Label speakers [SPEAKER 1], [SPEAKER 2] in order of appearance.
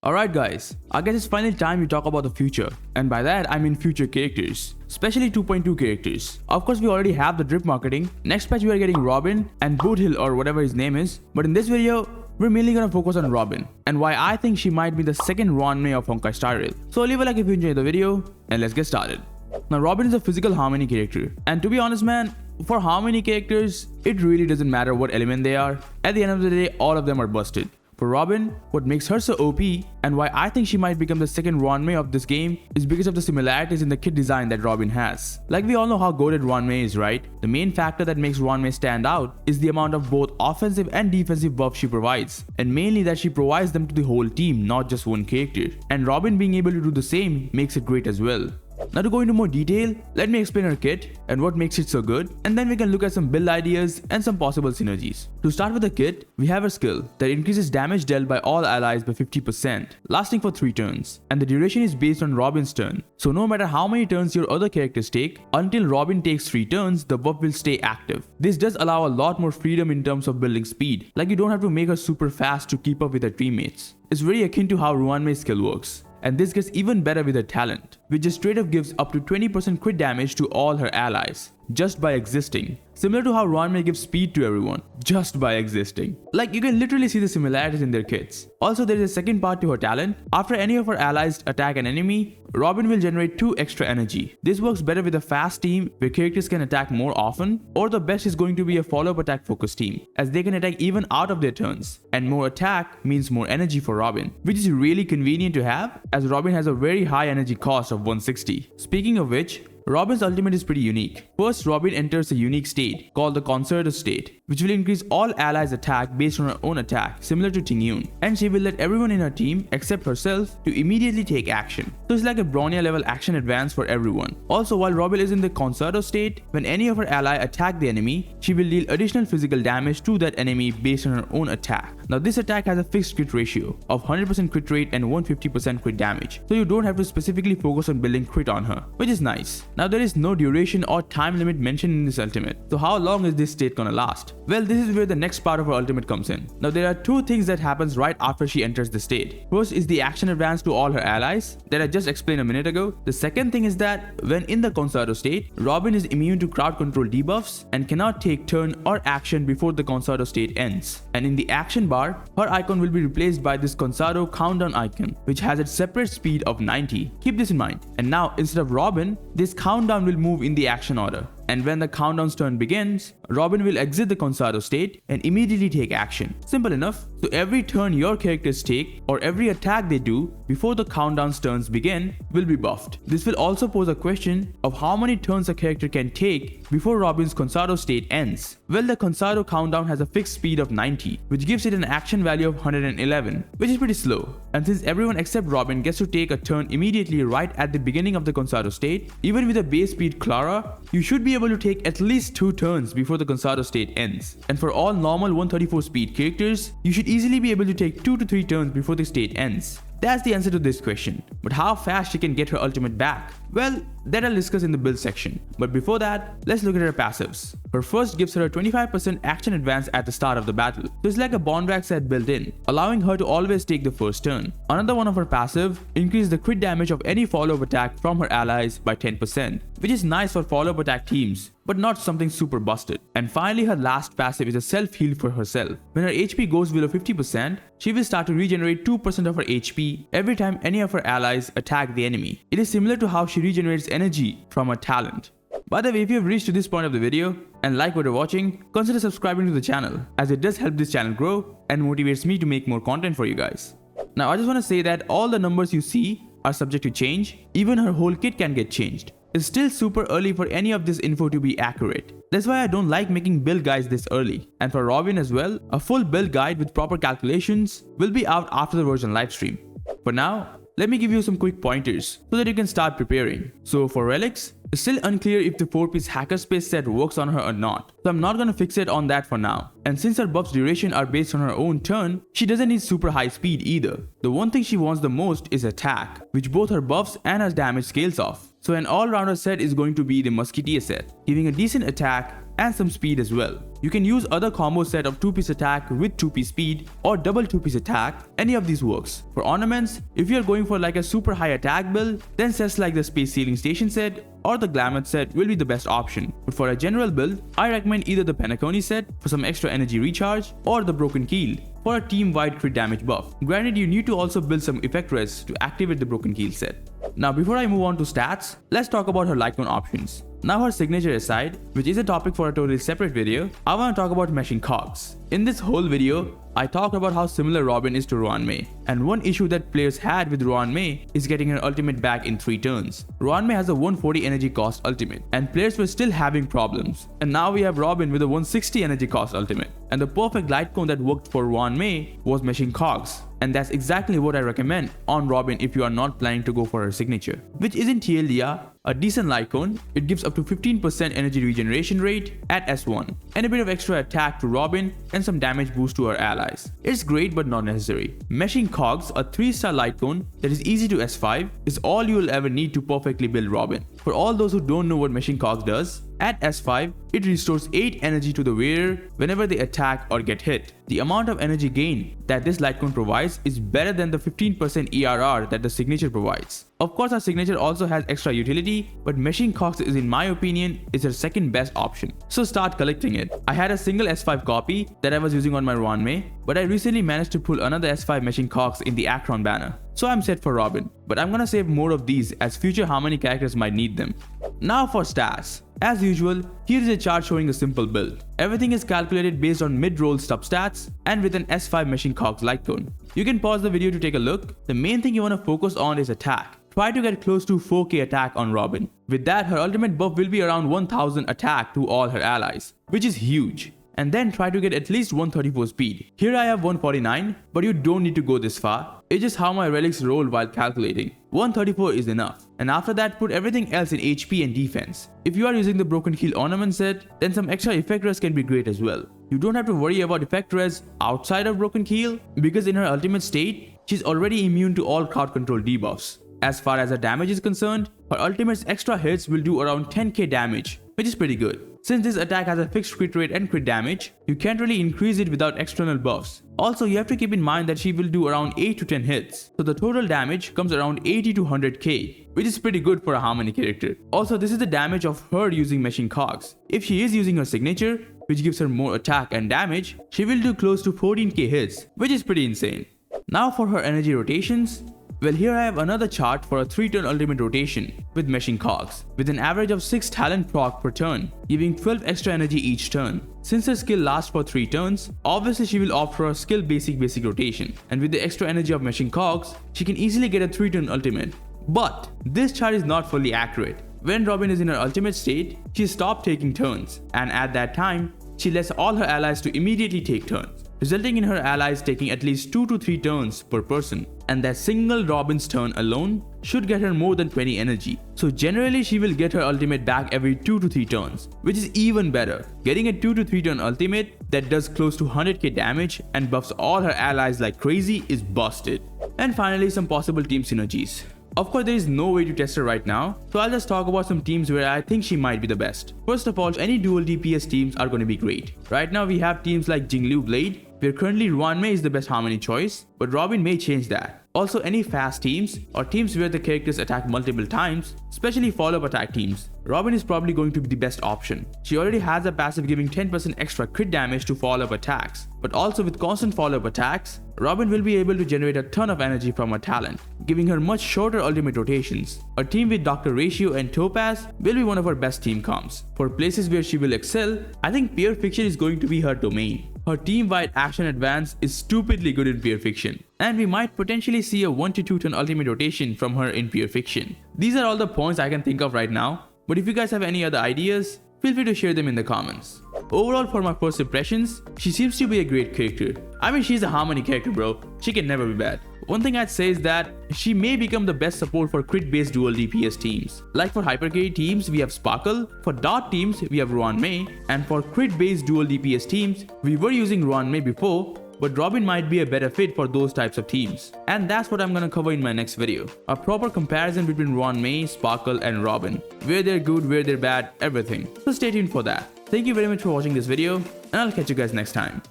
[SPEAKER 1] Alright guys, I guess it's finally time we talk about the future, and by that I mean future characters, especially 2.2 characters. Of course we already have the drip marketing, next patch we are getting Robin and boothill or whatever his name is, but in this video, we're mainly gonna focus on Robin, and why I think she might be the second RUAN MEI of Honkai Star Rail. So leave a like if you enjoyed the video, and let's get started. Now Robin is a physical harmony character, and to be honest man, for harmony characters, it really doesn't matter what element they are. At the end of the day, all of them are busted. For Robin, what makes her so OP and why I think she might become the second RUAN MEI of this game is because of the similarities in the kit design that Robin has. Like we all know how goated RUAN MEI is, right? The main factor that makes RUAN MEI stand out is the amount of both offensive and defensive buffs she provides, and mainly that she provides them to the whole team, not just one character. And Robin being able to do the same makes it great as well. Now to go into more detail, let me explain her kit and what makes it so good, and then we can look at some build ideas and some possible synergies. To start with the kit, we have a skill that increases damage dealt by all allies by 50%, lasting for 3 turns, and the duration is based on Robin's turn. So no matter how many turns your other characters take, until Robin takes 3 turns, the buff will stay active. This does allow a lot more freedom in terms of building speed, like you don't have to make her super fast to keep up with her teammates. It's very akin to how RUAN MEI's skill works. And this gets even better with her talent, which just straight up gives up to 20% crit damage to all her allies, just by existing. Similar to how RUAN MEI gives speed to everyone, just by existing. Like you can literally see the similarities in their kits. Also there is a second part to her talent. After any of her allies attack an enemy, Robin will generate 2 extra energy. This works better with a fast team where characters can attack more often, or the best is going to be a follow-up attack focused team, as they can attack even out of their turns. And more attack means more energy for Robin, which is really convenient to have, as Robin has a very high energy cost of 160. Speaking of which, Robin's ultimate is pretty unique. First, Robin enters a unique state called the Concerto state, which will increase all allies' attack based on her own attack, similar to Tingyun, and she will let everyone in her team except herself to immediately take action. So it's like a Bronya level action advance for everyone. Also, while Robin is in the Concerto state, when any of her ally attack the enemy, she will deal additional physical damage to that enemy based on her own attack. Now this attack has a fixed crit ratio of 100% crit rate and 150% crit damage, so you don't have to specifically focus on building crit on her, which is nice. Now there is no duration or time limit mentioned in this ultimate, so how long is this state gonna last? Well, this is where the next part of her ultimate comes in. Now there are 2 things that happens right after she enters the state. First is the action advance to all her allies that I just explained a minute ago. The second thing is that when in the Concerto state, Robin is immune to crowd control debuffs and cannot take turn or action before the Concerto state ends. And in the action bar, her icon will be replaced by this Concerto countdown icon, which has its separate speed of 90. Keep this in mind. And now instead of Robin, this countdown will move in the action order. And when the countdown's turn begins, Robin will exit the Concerto state and immediately take action. Simple enough. So every turn your characters take or every attack they do before the countdown's turns begin will be buffed. This will also pose a question of how many turns a character can take before Robin's Concerto state ends. Well, the Concerto countdown has a fixed speed of 90, which gives it an action value of 111, which is pretty slow. And since everyone except Robin gets to take a turn immediately right at the beginning of the Concerto state, even with a base speed Clara, you should be able to take at least 2 turns before the Concerto state ends. And for all normal 134 speed characters, you should easily be able to take 2 to 3 turns before the state ends. That's the answer to this question. But how fast she can get her ultimate back? Well, that I'll discuss in the build section. But before that, let's look at her passives. Her first gives her a 25% action advance at the start of the battle. So it's like a bond rack set built in, allowing her to always take the first turn. Another one of her passive increases the crit damage of any follow-up attack from her allies by 10%, which is nice for follow-up attack teams, but not something super busted. And finally, her last passive is a self-heal for herself. When her HP goes below 50%, she will start to regenerate 2% of her HP every time any of her allies attack the enemy. It is similar to how she regenerates energy from her talent. By the way, if you have reached to this point of the video and like what you're watching, consider subscribing to the channel, as it does help this channel grow and motivates me to make more content for you guys. Now I just want to say that all the numbers you see are subject to change. Even her whole kit can get changed. It's still super early for any of this info to be accurate. That's why I don't like making build guides this early. And for Robin as well, a full build guide with proper calculations will be out after the version livestream. For now, let me give you some quick pointers so that you can start preparing. So for Relics, it's still unclear if the 4-piece hackerspace set works on her or not, so I'm not gonna fix it on that for now. And since her buffs duration are based on her own turn, she doesn't need super high speed either. The one thing she wants the most is attack, which both her buffs and her damage scales off. So an all-rounder set is going to be the Musketeer set, giving a decent attack, and some speed as well. You can use other combo set of 2-piece attack with 2-piece speed or double 2-piece attack, any of these works. For ornaments, if you are going for like a super high attack build, then sets like the Space Sealing Station set or the Glamour set will be the best option. But for a general build, I recommend either the Penacony set for some extra energy recharge or the Broken Keel for a team-wide crit damage buff. Granted, you need to also build some effect res to activate the Broken Keel set. Now before I move on to stats, let's talk about her Lightcone options. Now her signature aside, which is a topic for a totally separate video, I want to talk about meshing cogs. In this whole video, I talked about how similar Robin is to RUAN MEI, and one issue that players had with RUAN MEI is getting her ultimate back in 3 turns. RUAN MEI has a 140 energy cost ultimate, and players were still having problems. And now we have Robin with a 160 energy cost ultimate. And the perfect Lightcone that worked for RUAN MEI was meshing cogs. And that's exactly what I recommend on Robin if you are not planning to go for her signature, which isn't TLDR, a decent Lightcone. It gives up to 15% energy regeneration rate at S1, and a bit of extra attack to Robin and some damage boost to her allies. It's great but not necessary. Meshing cogs, a 3-star Lightcone that is easy to S5, is all you will ever need to perfectly build Robin. For all those who don't know what meshing cogs does, at S5, it restores 8 energy to the wearer whenever they attack or get hit. The amount of energy gain that this Lightcone provides is better than the 15% ERR that the signature provides. Of course, our signature also has extra utility, but meshing cogs is, in my opinion, is her second best option. So start collecting it. I had a single S5 copy that I was using on my RUAN MEI, but I recently managed to pull another S5 meshing cogs in the Acheron banner. So I'm set for Robin, but I'm gonna save more of these as future Harmony characters might need them. Now for stats. As usual, here is a chart showing a simple build. Everything is calculated based on mid-roll substats and with an S5 meshing cogs Lightcone. You can pause the video to take a look. The main thing you want to focus on is attack. Try to get close to 4k attack on Robin. With that, her ultimate buff will be around 1000 attack to all her allies, which is huge. And then try to get at least 134 speed. Here I have 149, but you don't need to go this far. It's just how my relics roll while calculating. 134 is enough. And after that, put everything else in HP and defense. If you are using the Broken Keel ornament set, then some extra effect res can be great as well. You don't have to worry about effect res outside of Broken Keel, because in her ultimate state, she's already immune to all crowd control debuffs. As far as her damage is concerned, her ultimate's extra hits will do around 10k damage, which is pretty good. Since this attack has a fixed crit rate and crit damage, you can't really increase it without external buffs. Also, you have to keep in mind that she will do around 8 to 10 hits, so the total damage comes around 80 to 100k, which is pretty good for a Harmony character. Also, this is the damage of her using meshing cogs. If she is using her signature, which gives her more attack and damage, she will do close to 14k hits, which is pretty insane. Now for her energy rotations. Well, here I have another chart for a 3-turn ultimate rotation with meshing cogs, with an average of 6 talent proc per turn, giving 12 extra energy each turn. Since her skill lasts for 3 turns, obviously she will opt for a skill basic rotation, and with the extra energy of meshing cogs, she can easily get a 3-turn ultimate. But this chart is not fully accurate. When Robin is in her ultimate state, she stopped taking turns, and at that time, she lets all her allies to immediately take turns, resulting in her allies taking at least 2 to 3 turns per person, and that single Robin's turn alone should get her more than 20 energy. So generally she will get her ultimate back every 2 to 3 turns, which is even better. Getting a 2 to 3 turn ultimate that does close to 100k damage and buffs all her allies like crazy is busted. And finally, some possible team synergies. Of course, there is no way to test her right now, so I'll just talk about some teams where I think she might be the best. First of all, any dual DPS teams are going to be great. Right now we have teams like Jingliu Blade, where currently RUAN MEI is the best Harmony choice, but Robin may change that. Also, any fast teams or teams where the characters attack multiple times, especially follow-up attack teams, Robin is probably going to be the best option. She already has a passive giving 10% extra crit damage to follow-up attacks, but also with constant follow-up attacks, Robin will be able to generate a ton of energy from her talent, giving her much shorter ultimate rotations. A team with Dr. Ratio and Topaz will be one of her best team comps. For places where she will excel, I think Pure Fiction is going to be her domain. Her team-wide action advance is stupidly good in Pure Fiction, and we might potentially see a 1 to 2 turn ultimate rotation from her in Pure Fiction. These are all the points I can think of right now, but if you guys have any other ideas, feel free to share them in the comments. Overall, for my first impressions, she seems to be a great character. I mean, she's a Harmony character, bro. She can never be bad. One thing I'd say is that she may become the best support for crit-based dual DPS teams. Like for hyper-carry teams, we have Sparkle, for dot teams, we have RUAN MEI, and for crit-based dual DPS teams, we were using RUAN MEI before, but Robin might be a better fit for those types of teams. And that's what I'm gonna cover in my next video. A proper comparison between RUAN MEI, Sparkle, and Robin. Where they're good, where they're bad, everything. So stay tuned for that. Thank you very much for watching this video, and I'll catch you guys next time.